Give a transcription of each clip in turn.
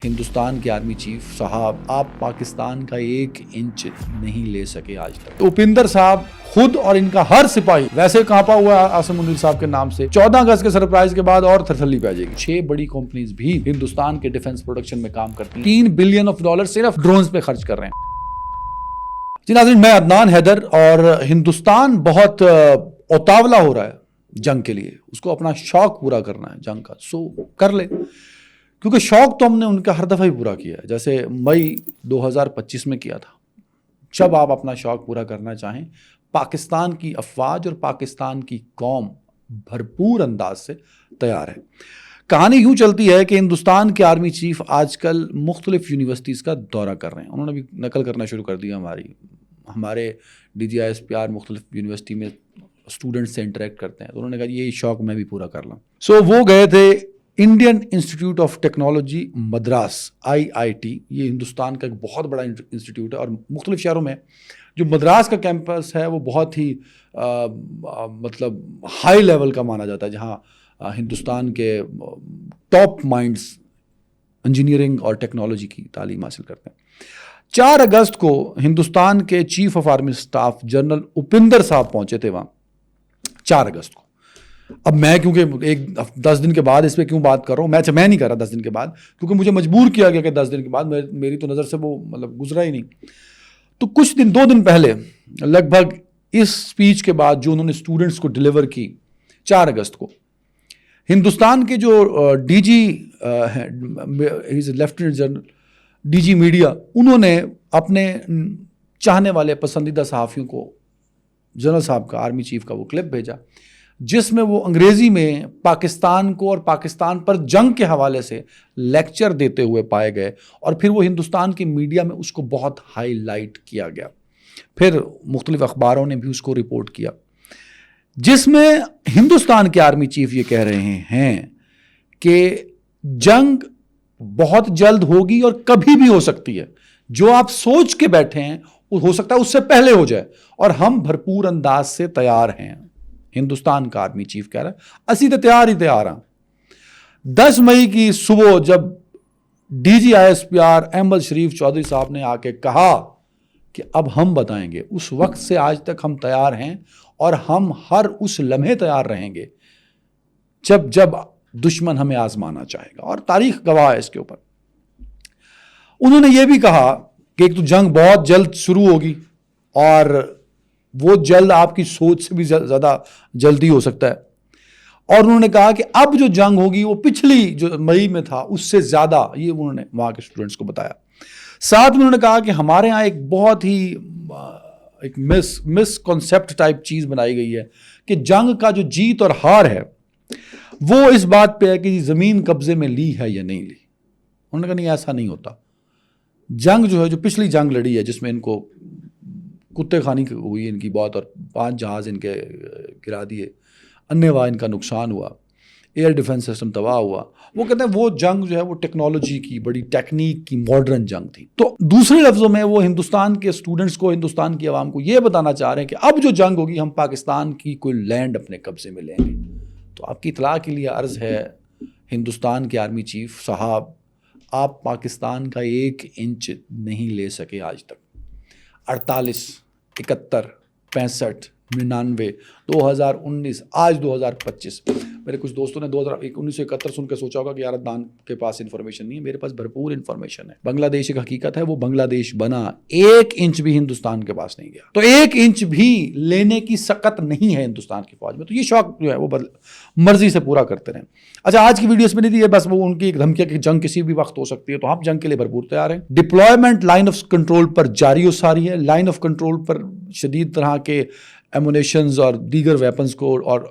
ہندوستان کے army chief صاحب آپ پاکستان کا 1 انچ نہیں لے سکے آج تک. اپندر صاحب خود اور ان کا ہر سپاہی ویسے کانپا ہوا ہے عاصم منیر صاحب کے نام سے. 14 اگست کے سرپرائز کے بعد اور تھرتھلی پہ جائے گی. 6 بڑی کمپنیز بھی ہندوستان کے ڈیفنس پروڈکشن میں کام کرتی ہیں. $3 بلین صرف ڈرونز پہ خرچ کر رہے ہیں. جی ناظرین، میں عدنان حیدر، اور ہندوستان بہت اتاولا ہو رہا ہے جنگ کے لیے. اس کو اپنا شوق پورا کرنا ہے جنگ کا، سو کر لے، کیونکہ شوق تو ہم نے ان کا ہر دفعہ ہی پورا کیا ہے. جیسے مئی 2025 میں کیا تھا. جب آپ اپنا شوق پورا کرنا چاہیں، پاکستان کی افواج اور پاکستان کی قوم بھرپور انداز سے تیار ہے. کہانی یوں چلتی ہے کہ ہندوستان کے آرمی چیف آج کل مختلف یونیورسٹیز کا دورہ کر رہے ہیں. انہوں نے بھی نقل کرنا شروع کر دیا. ہمارے DGISPR مختلف یونیورسٹی میں اسٹوڈنٹس سے انٹریکٹ کرتے ہیں، تو انہوں نے کہا یہ شوق میں بھی پورا کر لوں. سو وہ گئے تھے Indian institute of technology Madras IIT. یہ ہندوستان کا ایک بہت بڑا انسٹیٹیوٹ ہے، اور مختلف شہروں میں جو مدراس کا کیمپس ہے وہ بہت ہی مطلب ہائی لیول کا مانا جاتا ہے، جہاں ہندوستان کے ٹاپ مائنڈز انجینئرنگ اور ٹیکنالوجی کی تعلیم حاصل کرتے ہیں. 4 اگست کو ہندوستان کے chief of army staff general Upendra صاحب پہنچے تھے وہاں. 4 اگست کو. اب میں کیونکہ 10 دن کے بعد اس پہ کیوں بات کر رہا ہوں، میں نہیں کر رہا 10 دن کے بعد، کیونکہ مجھے مجبور کیا گیا کہ 10 دن کے بعد میری تو نظر سے وہ مطلب گزرا ہی نہیں. تو کچھ دن 2 دن پہلے لگ بھگ اس سپیچ کے بعد جو انہوں نے اسٹوڈنٹس کو ڈلیور کی 4 اگست کو، ہندوستان کے جو DG lieutenant general DG media, انہوں نے اپنے چاہنے والے پسندیدہ صحافیوں کو جنرل صاحب کا، آرمی چیف کا وہ کلپ بھیجا، جس میں وہ انگریزی میں پاکستان کو اور پاکستان پر جنگ کے حوالے سے لیکچر دیتے ہوئے پائے گئے، اور پھر وہ ہندوستان کی میڈیا میں اس کو بہت ہائی لائٹ کیا گیا. پھر مختلف اخباروں نے بھی اس کو رپورٹ کیا، جس میں ہندوستان کے آرمی چیف یہ کہہ رہے ہیں کہ جنگ بہت جلد ہوگی اور کبھی بھی ہو سکتی ہے. جو آپ سوچ کے بیٹھے ہیں ہو سکتا ہے اس سے پہلے ہو جائے، اور ہم بھرپور انداز سے تیار ہیں. ہندوستان کا آرمی چیف کہہ رہا ہے اسی تو تیار ہیں. 10 مئی کی صبح جب DGISPR احمد شریف چودھری صاحب نے آ کے کہا کہ اب ہم بتائیں گے، اس وقت سے آج تک ہم تیار ہیں، اور ہم ہر اس لمحے تیار رہیں گے جب دشمن ہمیں آزمانا چاہے گا، اور تاریخ گواہ ہے اس کے اوپر. انہوں نے یہ بھی کہا کہ ایک تو جنگ بہت جلد شروع ہوگی، اور وہ جلد آپ کی سوچ سے بھی زیادہ جلدی ہو سکتا ہے. اور انہوں نے کہا کہ اب جو جنگ ہوگی وہ پچھلی جو مئی میں تھا اس سے زیادہ، یہ انہوں نے وہاں کے اسٹوڈنٹس کو بتایا. ساتھ میں انہوں نے کہا کہ ہمارے ہاں ایک بہت ہی ایک مس کنسیپٹ ٹائپ چیز بنائی گئی ہے کہ جنگ کا جو جیت اور ہار ہے وہ اس بات پہ ہے کہ زمین قبضے میں لی ہے یا نہیں لی. انہوں نے کہا نہیں، ایسا نہیں ہوتا. جنگ جو ہے، جو پچھلی جنگ لڑی ہے جس میں ان کو کتے خانی ہوئی ان کی بہت، اور 5 جہاز ان کے گرا دیے، انیوا ان کا نقصان ہوا، ایئر ڈیفنس سسٹم تباہ ہوا، وہ کہتے ہیں وہ جنگ جو ہے وہ ٹیکنالوجی کی، بڑی ٹیکنیک کی، ماڈرن جنگ تھی. تو دوسرے لفظوں میں وہ ہندوستان کے اسٹوڈنٹس کو، ہندوستان کی عوام کو یہ بتانا چاہ رہے ہیں کہ اب جو جنگ ہوگی ہم پاکستان کی کوئی لینڈ اپنے قبضے میں لیں گے. تو آپ کی اطلاع کے لیے عرض ہے ہندوستان کے آرمی چیف صاحب آپ پاکستان کا 1 انچ نہیں لے سکے آج تک. 48 71 65 99 2019 آج 2025. میرے کچھ دوستوں نے 1971 سن کے سوچا ہوگا کہ یار عدنان کے پاس انفارمیشن نہیں ہے. میرے پاس بھرپور انفارمیشن ہے. بنگلہ دیش ایک حقیقت ہے، وہ بنگلہ دیش بنا، 1 انچ بھی ہندوستان کے پاس نہیں گیا. تو 1 انچ بھی لینے کی سقط نہیں ہے ہندوستان کی فوج میں. تو یہ شوق جو ہے وہ مرضی سے پورا کرتے رہیں. اچھا، آج کی ویڈیو اس میں نہیں دی ہے، بس وہ ان کی ایک دھمکی ہے کہ جنگ کسی بھی وقت ہو سکتی ہے، تو ہم جنگ کے لیے بھرپور تیار ہیں. ڈپلائمنٹ لائن آف کنٹرول پر جاری و ساری ہے. لائن آف کنٹرول پر شدید طرح کے ایمونیشنز اور دیگر ویپنز کو اور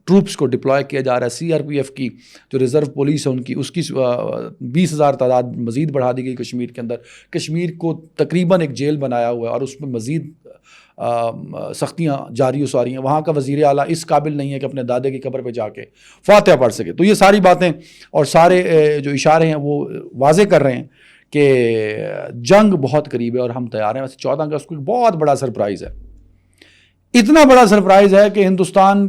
ٹروپس کو ڈپلوائے کیا جا رہا ہے. CRPF کی جو ریزرو پولیس ہے ان کی، اس کی 20,000 تعداد مزید بڑھا دی گئی کشمیر کے اندر. کشمیر کو تقریباً ایک جیل بنایا ہوا ہے، اور اس میں مزید سختیاں جاری و ساری ہیں. وہاں کا وزیر اعلیٰ اس قابل نہیں ہے کہ اپنے دادے کی قبر پہ جا کے فاتحہ پڑھ سکے. تو یہ ساری باتیں اور سارے جو اشارے ہیں وہ واضح کر رہے ہیں کہ جنگ بہت قریب ہے اور ہم تیار ہیں. ویسے 14 اگست کو ایک بہت بڑا سرپرائز ہے. اتنا بڑا سرپرائز ہے کہ ہندوستان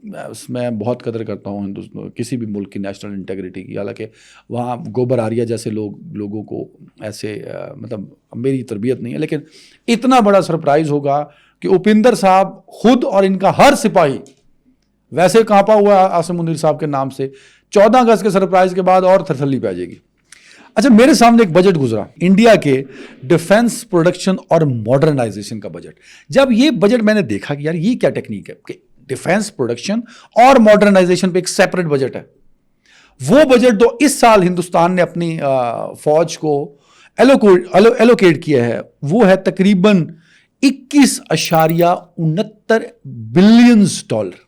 میں بہت قدر کرتا ہوں کسی بھی ملک کی نیشنل انٹیگریٹی کی، حالانکہ وہاں گوبر آریہ جیسے لوگوں کو ایسے مطلب میری تربیت نہیں ہے، لیکن اتنا بڑا سرپرائز ہوگا کہ اپندر صاحب خود اور ان کا ہر سپاہی ویسے کانپا ہوا عاصم منیر صاحب کے نام سے 14 اگست کے سرپرائز کے بعد اور تسلی پہ آ جائے گی۔ اچھا، میرے سامنے ایک بجٹ گزرا انڈیا کے ڈیفنس پروڈکشن اور ماڈرنائزیشن کا بجٹ۔ جب یہ بجٹ میں نے دیکھا کہ یار یہ کیا ٹیکنیک ہے کہ ڈیفنس پروڈکشن اور ماڈرنائزیشن پہ ایک سیپریٹ بجٹ ہے۔ وہ بجٹ جو اس سال ہندوستان نے اپنی فوج کو ایلوکیٹ کیا ہے وہ ہے تقریباً 21.69 بلین ڈالر۔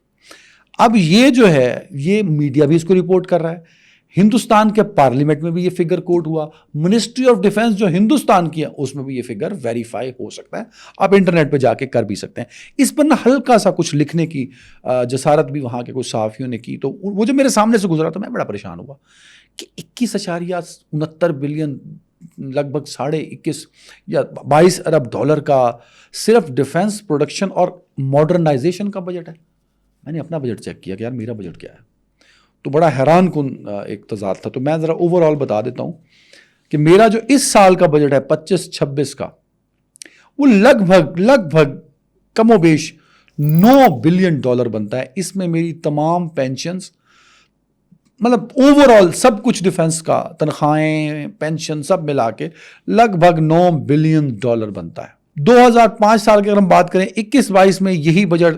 اب یہ جو ہے یہ میڈیا بھی اس کو رپورٹ کر رہا ہے، ہندوستان کے پارلیمنٹ میں بھی یہ فگر کوٹ ہوا، منسٹری آف ڈیفنس جو ہندوستان کی ہے اس میں بھی یہ فگر ویریفائی ہو سکتا ہے، آپ انٹرنیٹ پہ جا کے کر بھی سکتے ہیں۔ اس پر نا ہلکا سا کچھ لکھنے کی جسارت بھی وہاں کے کچھ صحافیوں نے کی، تو وہ جو میرے سامنے سے گزرا تو میں بڑا پریشان ہوا کہ 21.69 بلین، لگ بھگ 21.5 یا 22 ارب ڈالر کا صرف ڈیفنس پروڈکشن اور ماڈرنائزیشن کا بجٹ ہے۔ میں نے اپنا بجٹ چیک کیا کہ یار میرا بجٹ کیا ہے، تو بڑا حیران کن ایک تضاد تھا۔ تو میں ذرا اوور آل بتا دیتا ہوں کہ میرا جو اس سال کا بجٹ ہے 25-26 کا، وہ لگ بھگ کم و بیش 9 بلین ڈالر بنتا ہے۔ اس میں میری تمام پینشنز، مطلب اوور آل سب کچھ ڈیفنس کا، تنخواہیں، پینشن سب ملا کے لگ بھگ 9 بلین ڈالر بنتا ہے۔ 2005 سال کی اگر ہم بات کریں 21-22 میں یہی بجٹ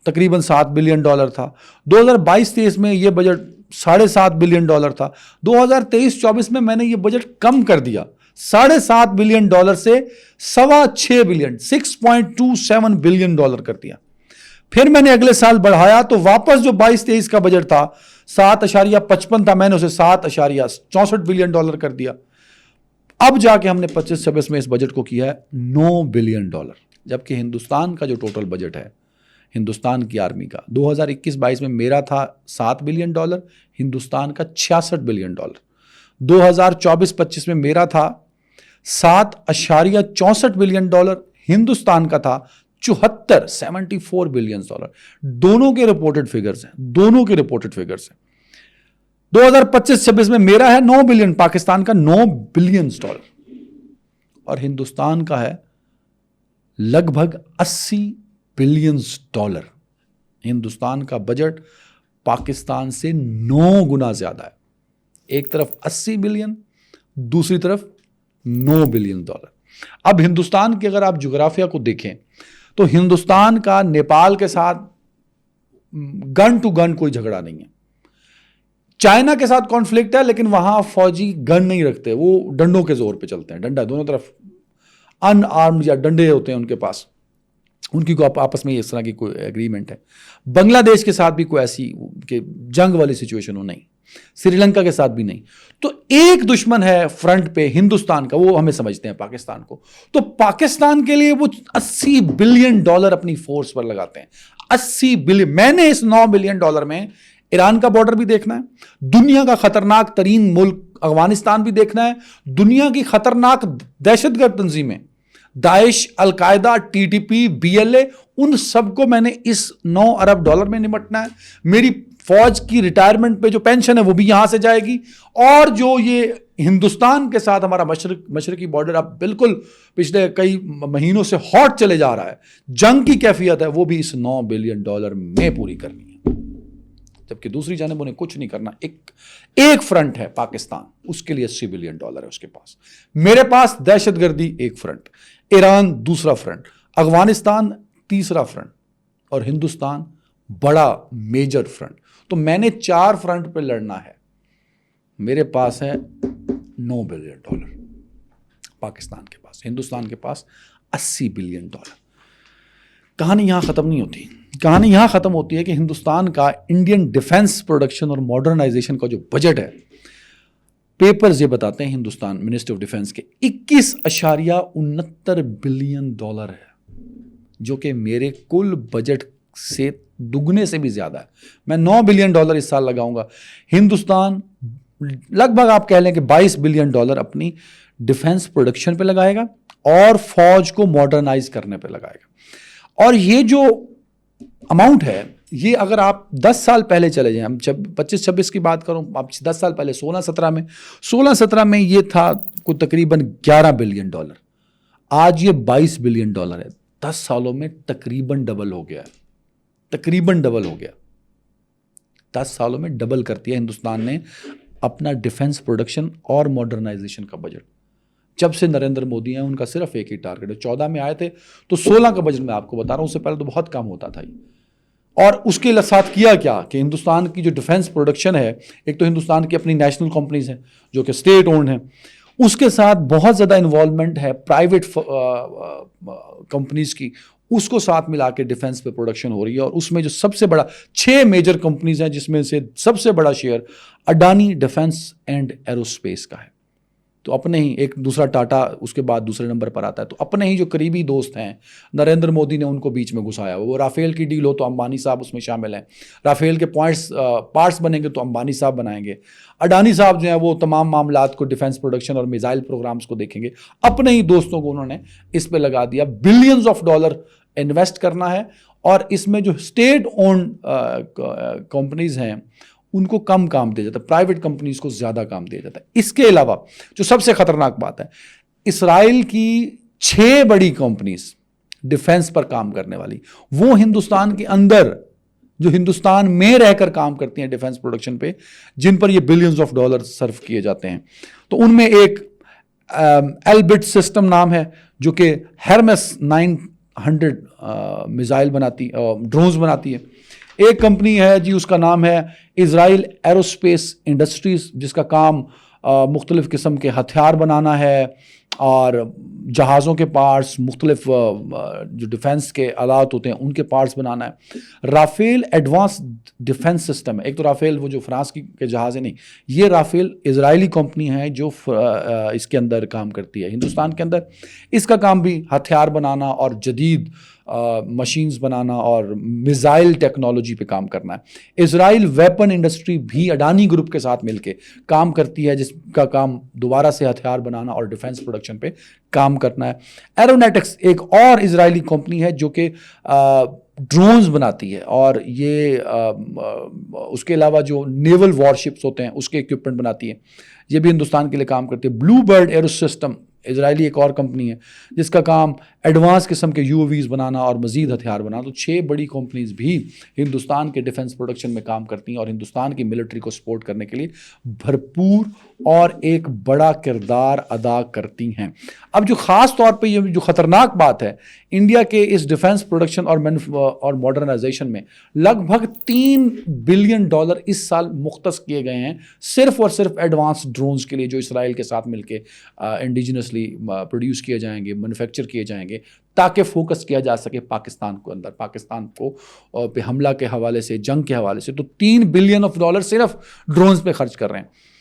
تقریباً 7 بلین ڈالر تھا، 2022-23 میں یہ بجٹ 7.5 بلین ڈالر تھا، 2023-24 میں میں نے یہ بجٹ کم کر دیا 7.5 بلین ڈالر سے 6.25 بلین 6.27 بلین ڈالر کر دیا۔ پھر میں نے اگلے سال بڑھایا تو واپس جو 22-23 کا بجٹ تھا 7.55 تھا، میں نے اسے 7.64 بلین ڈالر کر دیا۔ اب جا کے ہم نے 25-26 میں اس بجٹ کو کیا ہے 9 بلین ڈالر، جبکہ ہندوستان کا جو ٹوٹل بجٹ ہے ہندوستان کی آرمی کا 2021-22 میں میرا تھا 7 بلین ڈالر، ہندوستان کا 66 بلین ڈالر۔ 2024-25 میں میرا تھا 7.64 بلین ڈالر، ہندوستان کا تھا 74 بلین ڈالر۔ دونوں کے رپورٹڈ فگرز ہیں، 2025-26 میں میرا ہے 9 بلین، پاکستان کا 9 بلین ڈالر، اور ہندوستان کا ہے لگ بھگ 80 بلین ڈالر۔ ہندوستان کا بجٹ پاکستان سے 9 گنا زیادہ ہے، ایک طرف 80 بلین، دوسری طرف 9 بلین ڈالر۔ اب ہندوستان کی اگر آپ جغرافیہ کو دیکھیں تو ہندوستان کا نیپال کے ساتھ گن ٹو گن کوئی جھگڑا نہیں ہے، چائنا کے ساتھ کانفلکٹ ہے لیکن وہاں فوجی گن نہیں رکھتے، وہ ڈنڈوں کے زور پہ چلتے ہیں، ڈنڈا دونوں طرف ان آرمڈ یا ڈنڈے ہوتے ہیں ان کے پاس، ان کی کو آپس میں اس طرح کی کوئی ایگریمنٹ ہے۔ بنگلہ دیش کے ساتھ بھی کوئی ایسی کہ جنگ والی سچویشن ہو نہیں، سری لنکا کے ساتھ بھی نہیں۔ تو ایک دشمن ہے فرنٹ پہ ہندوستان کا، وہ ہمیں سمجھتے ہیں پاکستان کو، تو پاکستان کے لیے وہ 80 بلین ڈالر اپنی فورس پر لگاتے ہیں، 80 بلین۔ میں نے اس 9 بلین ڈالر میں ایران کا بارڈر بھی دیکھنا ہے، دنیا کا خطرناک ترین ملک افغانستان بھی دیکھنا ہے، دنیا کی خطرناک دہشت گرد تنظیمیں داعش، al-Qaeda, T T P, B L A, ان سب کو میں نے اس 9 ارب ڈالر میں نمٹنا ہے۔ میری فوج کی ریٹائرمنٹ پہ جو پینشن ہے وہ بھی یہاں سے جائے گی، اور جو یہ ہندوستان کے ساتھ ہمارا مشرقی بارڈر اب بالکل پچھلے کئی مہینوں سے ہاٹ چلے جا رہا ہے، جنگ کی کیفیت ہے، وہ بھی اس 9 بلین ڈالر میں پوری کرنی ہے۔ جبکہ دوسری جانب انہیں کچھ نہیں کرنا، ایک فرنٹ ہے پاکستان، اس کے لیے 80 بلین ڈالر ہے اس کے پاس، میرے پاس دہشت گردی ایک فرنٹ، ایران دوسرا فرنٹ، افغانستان تیسرا فرنٹ، اور ہندوستان بڑا میجر فرنٹ۔ تو میں نے 4 فرنٹ پہ لڑنا ہے، میرے پاس ہے 9 بلین ڈالر پاکستان کے پاس، ہندوستان کے پاس 80 بلین ڈالر۔ کہانی یہاں ختم نہیں ہوتی، کہانی یہاں ختم ہوتی ہے کہ ہندوستان کا انڈین ڈیفنس پروڈکشن اور ماڈرنائزیشن کا جو بجٹ ہے، پیپرز یہ بتاتے ہیں ہندوستان منسٹری آف ڈیفنس کے 21.69 بلین ڈالر ہے، جو کہ میرے کل بجٹ سے دگنے سے بھی زیادہ ہے۔ میں 9 بلین ڈالر اس سال لگاؤں گا، ہندوستان لگ بھگ آپ کہہ لیں کہ 22 بلین ڈالر اپنی ڈیفنس پروڈکشن پہ لگائے گا اور فوج کو ماڈرنائز کرنے پہ لگائے گا۔ اور یہ جو اماؤنٹ ہے یہ اگر آپ 10 سال پہلے چلے جائیں، ہم 25-26 کی بات کروں، آپ 10 سال پہلے 16-17 میں یہ تھا کوئی تقریباً $11 بلین، آج یہ $22 بلین ہے۔ 10 سالوں میں تقریباً ڈبل ہو گیا ہے، تقریباً ڈبل ہو گیا۔ 10 سالوں میں ڈبل کر دیا ہندوستان نے اپنا ڈیفنس پروڈکشن اور ماڈرنائزیشن کا بجٹ۔ جب سے نریندر مودی ہیں ان کا صرف ایک ہی ٹارگیٹ ہے، 14 میں آئے تھے تو 16 کا بجٹ میں آپ کو بتا رہا ہوں، اس سے پہلے تو بہت کم ہوتا تھا یہ۔ اور اس کے ساتھ کیا کیا کہ ہندوستان کی جو ڈیفنس پروڈکشن ہے، ایک تو ہندوستان کی اپنی نیشنل کمپنیز ہیں جو کہ اسٹیٹ اونڈ ہیں، اس کے ساتھ بہت زیادہ انوالومنٹ ہے پرائیویٹ کمپنیز کی، اس کو ساتھ ملا کے ڈیفنس پہ پروڈکشن ہو رہی ہے۔ اور اس میں جو سب سے بڑا 6 میجر کمپنیز ہیں، جس میں سے سب سے بڑا share Adani defence and arrow space کا ہے۔ تو اپنے ہی ایک دوسرا ٹاٹا اس کے بعد دوسرے نمبر پر آتا ہے، تو اپنے ہی جو قریبی دوست ہیں نریندر مودی نے ان کو بیچ میں گھسایا۔ وہ رافیل کی ڈیل ہو تو امبانی صاحب اس میں شامل ہیں، رافیل کے پارٹس بنیں گے تو امبانی صاحب بنائیں گے، اڈانی صاحب جو ہیں وہ تمام معاملات کو ڈیفنس پروڈکشن اور میزائل پروگرامز کو دیکھیں گے۔ اپنے ہی دوستوں کو انہوں نے اس پہ لگا دیا، بلینز آف ڈالر انویسٹ کرنا ہے، اور اس میں جو اسٹیٹ اونڈ کمپنیز ہیں ان کو کم کام دیا جاتا ہے، پرائیویٹ کمپنیز کو زیادہ کام دیا جاتا ہے۔ اس کے علاوہ جو سب سے خطرناک بات ہے، اسرائیل کی 6 بڑی کمپنیز ڈیفنس پر کام کرنے والی، وہ ہندوستان کے اندر جو ہندوستان میں رہ کر کام کرتی ہیں ڈیفنس پروڈکشن پہ، جن پر یہ بلینز آف ڈالر صرف کیے جاتے ہیں۔ تو ان میں ایک ایلبٹ سسٹم نام ہے جو کہ ہیرمس 900 میزائل بناتی، ڈرونز بناتی ہے۔ ایک کمپنی ہے جی، اس کا نام ہے اسرائیل ایروسپیس انڈسٹریز، جس کا کام مختلف قسم کے ہتھیار بنانا ہے اور جہازوں کے پارٹس، مختلف جو ڈیفنس کے آلات ہوتے ہیں ان کے پارٹس بنانا ہے۔ رافیل ایڈوانس ڈیفنس سسٹم ہے، ایک تو رافیل وہ جو فرانس کے جہاز ہے، نہیں، یہ رافیل اسرائیلی کمپنی ہے جو اس کے اندر کام کرتی ہے ہندوستان کے اندر۔ اس کا کام بھی ہتھیار بنانا اور جدید مشینز بنانا اور میزائل ٹیکنالوجی پہ کام کرنا ہے۔ اسرائیل ویپن انڈسٹری بھی اڈانی گروپ کے ساتھ مل کے کام کرتی ہے، جس کا کام دوبارہ سے ہتھیار بنانا اور ڈیفنس پروڈکشن پہ کام کرنا ہے۔ ایرونیٹکس ایک اور اسرائیلی کمپنی ہے جو کہ ڈرونز بناتی ہے، اور یہ اس کے علاوہ جو نیول وارشپس ہوتے ہیں اس کے اکوپمنٹ بناتی ہے، یہ بھی ہندوستان کے لیے کام کرتی ہے۔ بلو برڈ ایرو سسٹم اسرائیلی ایک اور کمپنی ہے جس کا کام ایڈوانس قسم کے UAVs بنانا اور مزید ہتھیار بنانا۔ تو 6 بڑی کمپنیز بھی ہندوستان کے ڈیفنس پروڈکشن میں کام کرتی ہیں اور ہندوستان کی ملٹری کو سپورٹ کرنے کے لیے بھرپور اور ایک بڑا کردار ادا کرتی ہیں۔ اب جو خاص طور پہ یہ جو خطرناک بات ہے، انڈیا کے اس ڈیفنس پروڈکشن اور ماڈرنائزیشن میں لگ بھگ $3 بلین اس سال مختص کیے گئے ہیں، صرف اور صرف ایڈوانس ڈرونز کے لیے، جو اسرائیل کے ساتھ مل کے انڈیجنسلی پروڈیوس کیے جائیں گے، مینوفیکچر کیے جائیں گے، تاکہ فوکس کیا جا سکے پاکستان کو اندر، پاکستان کو پہ حملہ کے حوالے سے، جنگ کے حوالے سے۔ تو $3 بلین صرف ڈرونز پہ خرچ کر رہے ہیں۔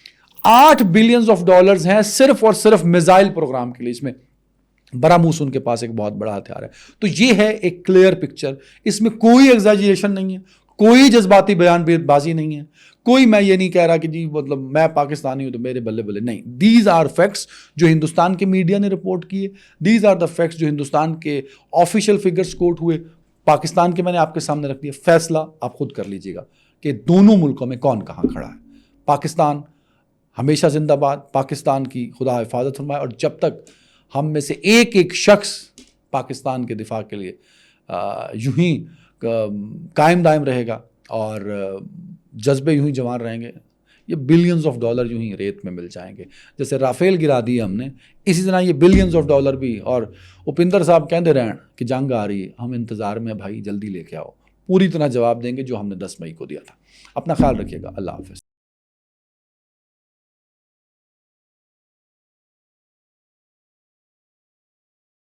$8 بلین ہیں صرف اور صرف میزائل پروگرام کے لیے، اس میں براموس ان کے پاس ایک بہت بڑا ہتھیار ہے۔ تو یہ ہے ایک کلیئر پکچر، اس میں کوئی ایگزیجریشن نہیں ہے، کوئی جذباتی بیان بازی نہیں ہے، کوئی میں یہ نہیں کہہ رہا کہ جی مطلب میں پاکستانی ہوں تو میرے بلے بلے، نہیں۔ دیز آر فیکٹس جو ہندوستان کے میڈیا نے رپورٹ کیے، دیز آر دا فیکٹس جو ہندوستان کے آفیشیل فگرز کوٹ ہوئے، پاکستان کے میں نے آپ کے سامنے رکھ دیا۔ فیصلہ آپ خود کر لیجیے گا کہ دونوں ملکوں میں کون کہاں کھڑا ہے۔ پاکستان ہمیشہ زندہ باد، پاکستان کی خدا حفاظت فرمائے، اور جب تک ہم میں سے ایک ایک شخص پاکستان کے دفاع کے لیے یوں ہی قائم دائم رہے گا اور جذبے یوں ہی جوان رہیں گے، یہ بلینز آف ڈالر یوں ہی ریت میں مل جائیں گے۔ جیسے رافیل گرا دی ہم نے، اسی طرح یہ بلینز آف ڈالر بھی۔ اور اپندر صاحب کہتے رہن کہ جنگ آ رہی ہے، ہم انتظار میں، بھائی جلدی لے کے آؤ، پوری طرح جواب دیں گے جو ہم نے 10 مئی کو دیا تھا۔ اپنا خیال رکھیے گا، اللہ حافظ۔